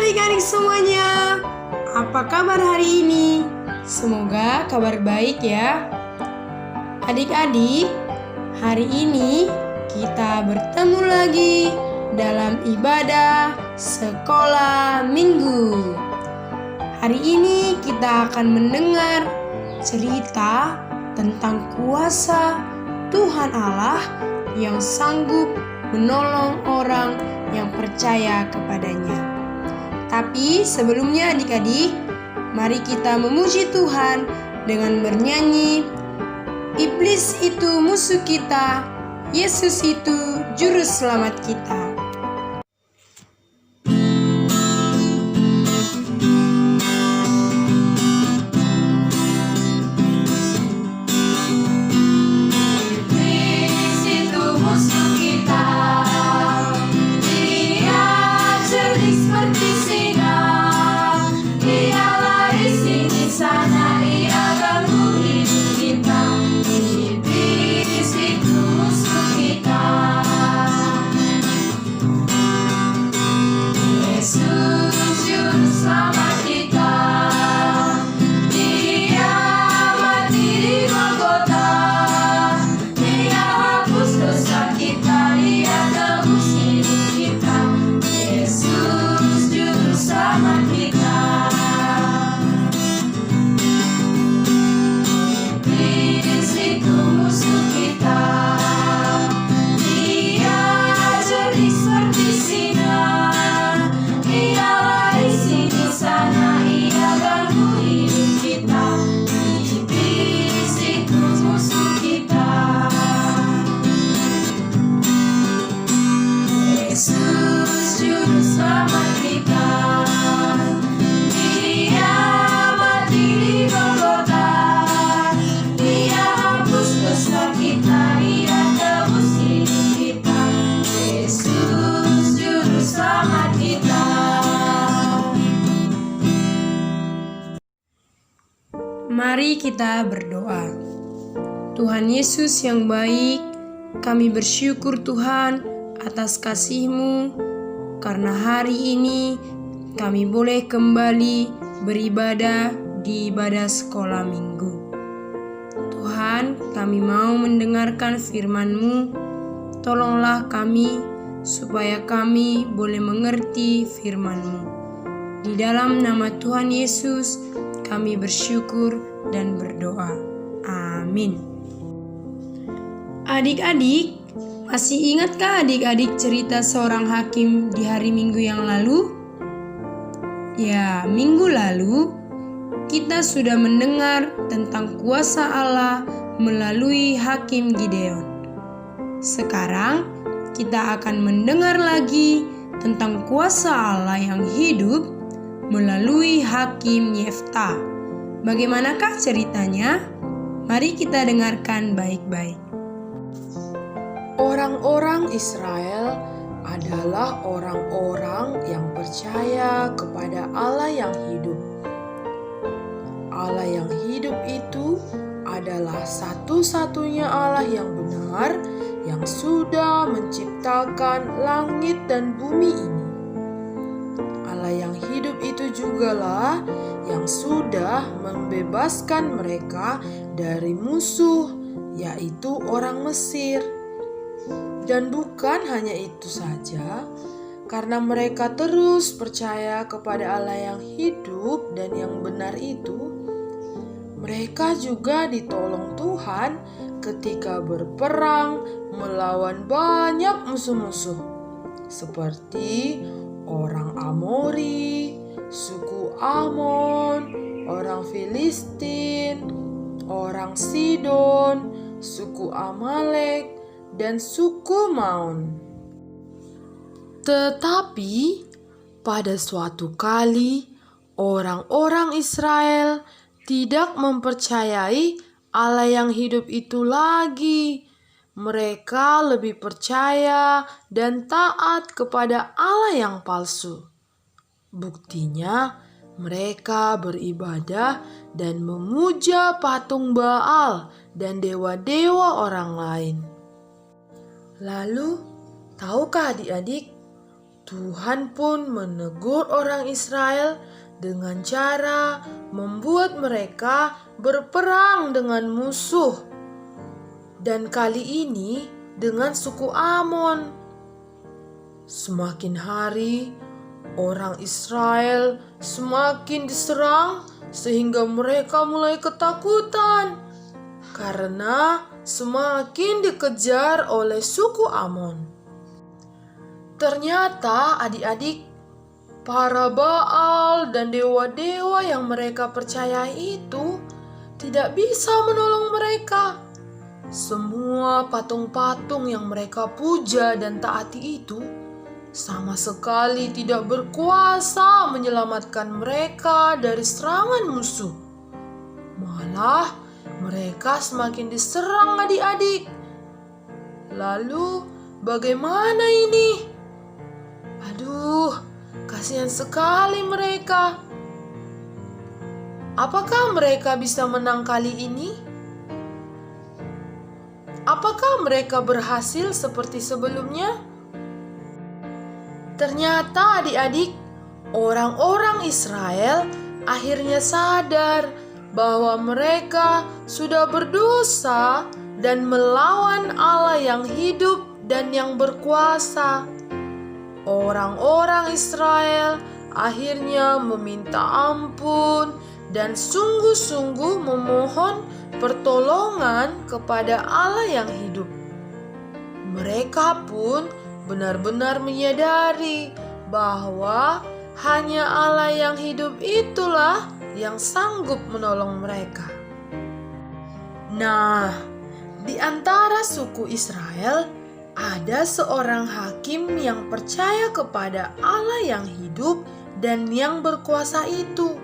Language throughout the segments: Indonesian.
adik-adik semuanya, apa kabar hari ini? Semoga kabar baik ya. Adik-adik, hari ini kita bertemu lagi dalam ibadah sekolah minggu. Hari ini kita akan mendengar cerita tentang kuasa Tuhan Allah yang sanggup menolong orang yang percaya kepadanya. Tapi sebelumnya adik-adik, mari kita memuji Tuhan dengan bernyanyi, Iblis itu musuh kita, Yesus itu juru selamat kita. Mari kita berdoa. Tuhan Yesus yang baik, kami bersyukur Tuhan atas kasih-Mu, karena hari ini kami boleh kembali beribadah di ibadah sekolah minggu. Tuhan, kami mau mendengarkan firman-Mu, tolonglah kami supaya kami boleh mengerti firman-Mu. Di dalam nama Tuhan Yesus, kami bersyukur dan berdoa. Amin. Adik-adik, masih ingatkah adik-adik cerita seorang hakim di hari Minggu yang lalu? Ya, minggu lalu kita sudah mendengar tentang kuasa Allah melalui Hakim Gideon. Sekarang kita akan mendengar lagi tentang kuasa Allah yang hidup melalui Hakim Yefta. Bagaimanakah ceritanya? Mari kita dengarkan baik-baik. Orang-orang Israel adalah orang-orang yang percaya kepada Allah yang hidup. Allah yang hidup itu adalah satu-satunya Allah yang benar yang sudah menciptakan langit dan bumi ini. Allah yang hidup itu jugalah yang sudah membebaskan mereka dari musuh, yaitu orang Mesir. Dan bukan hanya itu saja, karena mereka terus percaya kepada Allah yang hidup dan yang benar itu, mereka juga ditolong Tuhan ketika berperang melawan banyak musuh-musuh, seperti orang Amori, suku Amon, orang Filistin, orang Sidon, suku Amalek, dan suku Maon. Tetapi pada suatu kali orang-orang Israel tidak mempercayai Allah yang hidup itu lagi. Mereka lebih percaya dan taat kepada Allah yang palsu. Buktinya, mereka beribadah dan memuja patung Baal dan dewa-dewa orang lain. Lalu, tahukah adik-adik, Tuhan pun menegur orang Israel dengan cara membuat mereka berperang dengan musuh. Dan kali ini dengan suku Amon. Semakin hari, orang Israel semakin diserang sehingga mereka mulai ketakutan karena semakin dikejar oleh suku Amon. Ternyata adik-adik, para Baal dan dewa-dewa yang mereka percayai itu tidak bisa menolong mereka. Semua patung-patung yang mereka puja dan taati itu sama sekali tidak berkuasa menyelamatkan mereka dari serangan musuh. Malah mereka semakin diserang adik-adik. Lalu bagaimana ini? Aduh, kasihan sekali mereka. Apakah mereka bisa menang kali ini? Apakah mereka berhasil seperti sebelumnya? Ternyata adik-adik, orang-orang Israel akhirnya sadar bahwa mereka sudah berdosa dan melawan Allah yang hidup dan yang berkuasa. Orang-orang Israel akhirnya meminta ampun dan sungguh-sungguh memohon pertolongan kepada Allah yang hidup. Mereka pun benar-benar menyadari bahwa hanya Allah yang hidup itulah yang sanggup menolong mereka. Nah, di antara suku Israel ada seorang hakim yang percaya kepada Allah yang hidup dan yang berkuasa itu.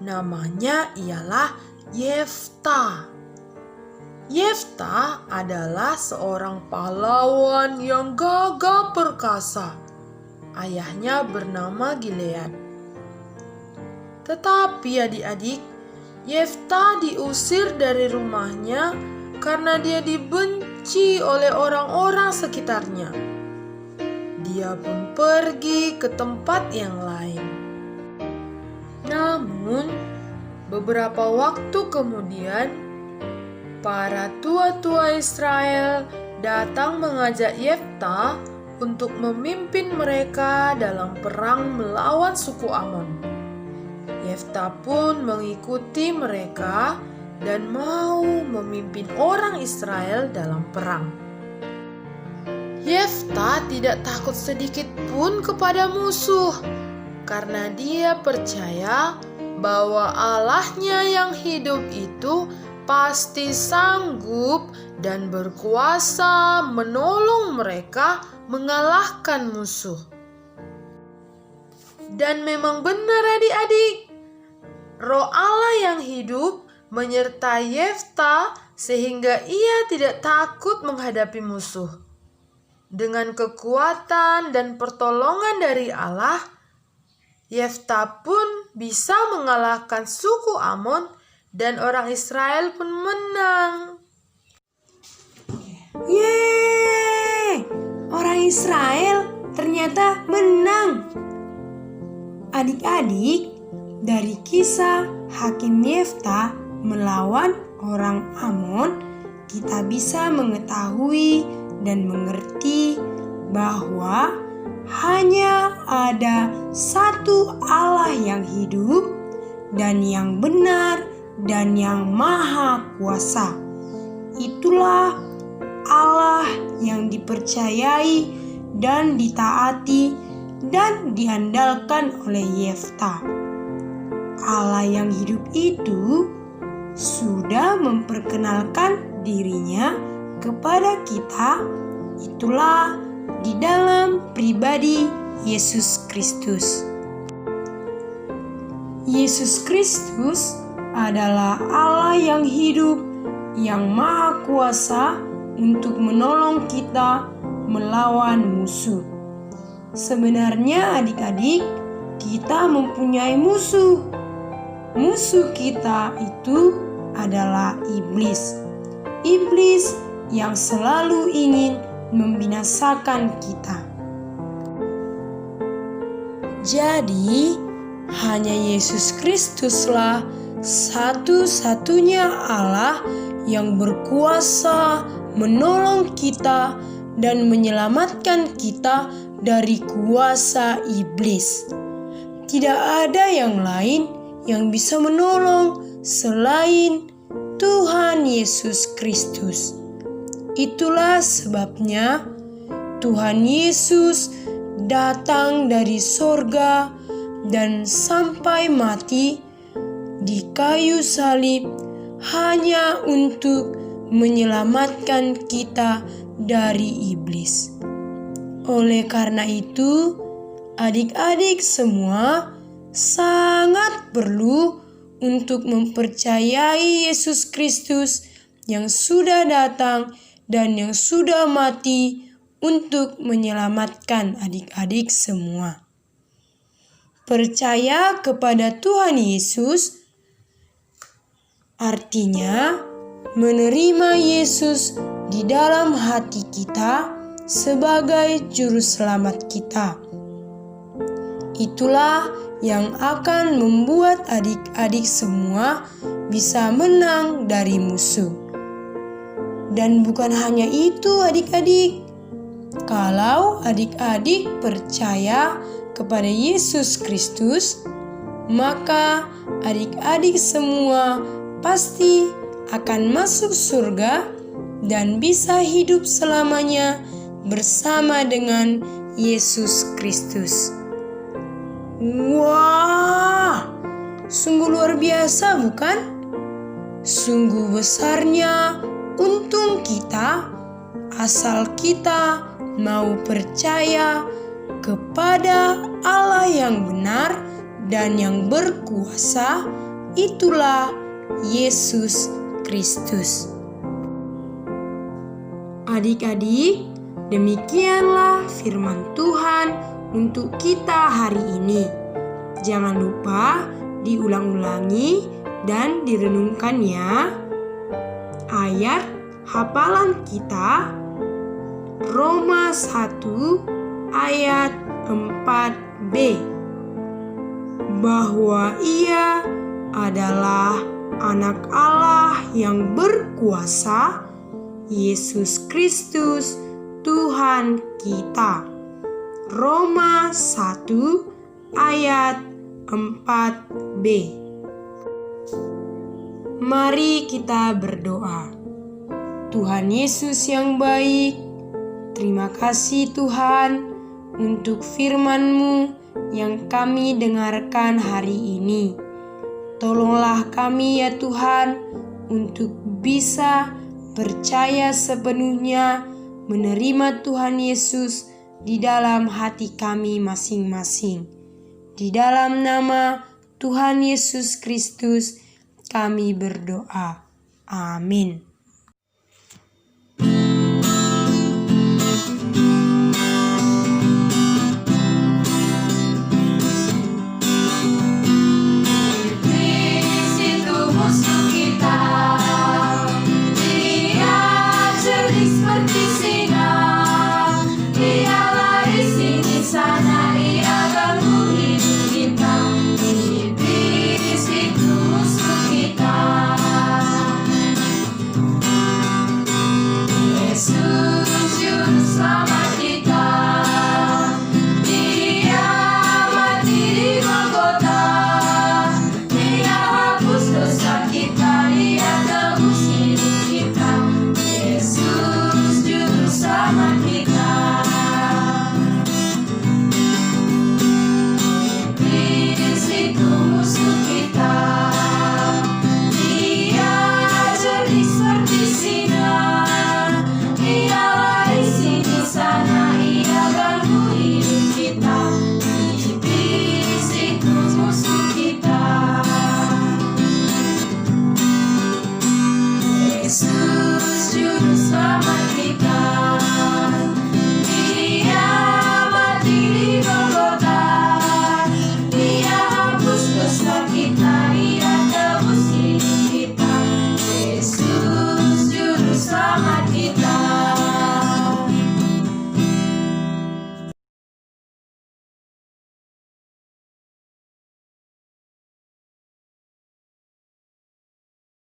Namanya ialah Yefta. Yefta adalah seorang pahlawan yang gagah perkasa. Ayahnya bernama Gilead. Tetapi adik-adik, Yefta diusir dari rumahnya karena dia dibenci oleh orang-orang sekitarnya. Dia pun pergi ke tempat yang lain. Namun, beberapa waktu kemudian, para tua-tua Israel datang mengajak Yefta untuk memimpin mereka dalam perang melawan suku Amon. Yefta pun mengikuti mereka dan mau memimpin orang Israel dalam perang. Yefta tidak takut sedikit pun kepada musuh, karena dia percaya bahwa Allahnya yang hidup itu pasti sanggup dan berkuasa menolong mereka mengalahkan musuh. Dan memang benar adik-adik, Roh Allah yang hidup menyertai Yefta sehingga ia tidak takut menghadapi musuh. Dengan kekuatan dan pertolongan dari Allah, Yefta pun bisa mengalahkan suku Amon dan orang Israel pun menang. Yeay! Orang Israel ternyata menang. Adik-adik, dari kisah Hakim Yefta melawan orang Amon, kita bisa mengetahui dan mengerti bahwa hanya ada satu Allah yang hidup dan yang benar dan yang maha kuasa. Itulah Allah yang dipercayai dan ditaati dan diandalkan oleh Yefta. Allah yang hidup itu sudah memperkenalkan dirinya kepada kita, itulah di dalam pribadi Yesus Kristus. Yesus Kristus adalah Allah yang hidup, yang maha kuasa untuk menolong kita melawan musuh. Sebenarnya adik-adik, kita mempunyai musuh. Musuh kita itu adalah iblis. Iblis yang selalu ingin membinasakan kita. Jadi, hanya Yesus Kristuslah satu-satunya Allah yang berkuasa menolong kita dan menyelamatkan kita dari kuasa iblis. Tidak ada yang lain yang bisa menolong selain Tuhan Yesus Kristus. Itulah sebabnya Tuhan Yesus datang dari sorga dan sampai mati di kayu salib hanya untuk menyelamatkan kita dari iblis. Oleh karena itu, adik-adik semua sangat perlu untuk mempercayai Yesus Kristus yang sudah datang dan yang sudah mati untuk menyelamatkan adik-adik semua. Percaya kepada Tuhan Yesus artinya menerima Yesus di dalam hati kita sebagai juru selamat kita. Itulah yang akan membuat adik-adik semua bisa menang dari musuh. Dan bukan hanya itu adik-adik. Kalau adik-adik percaya kepada Yesus Kristus, maka adik-adik semua pasti akan masuk surga dan bisa hidup selamanya bersama dengan Yesus Kristus. Wah, sungguh luar biasa bukan? Sungguh besarnya untung kita asal kita mau percaya kepada Allah yang benar dan yang berkuasa, itulah Yesus Kristus. Adik-adik, demikianlah firman Tuhan untuk kita hari ini. Jangan lupa diulang-ulangi dan direnungkan ya. Ayat hafalan kita Roma 1 ayat 4b, bahwa Ia adalah Anak Allah yang berkuasa, Yesus Kristus Tuhan kita. Roma 1 ayat 4b. Mari kita berdoa. Tuhan Yesus yang baik, terima kasih Tuhan untuk firman-Mu yang kami dengarkan hari ini. Tolonglah kami ya Tuhan untuk bisa percaya sepenuhnya menerima Tuhan Yesus di dalam hati kami masing-masing. Di dalam nama Tuhan Yesus Kristus kami berdoa. Amin.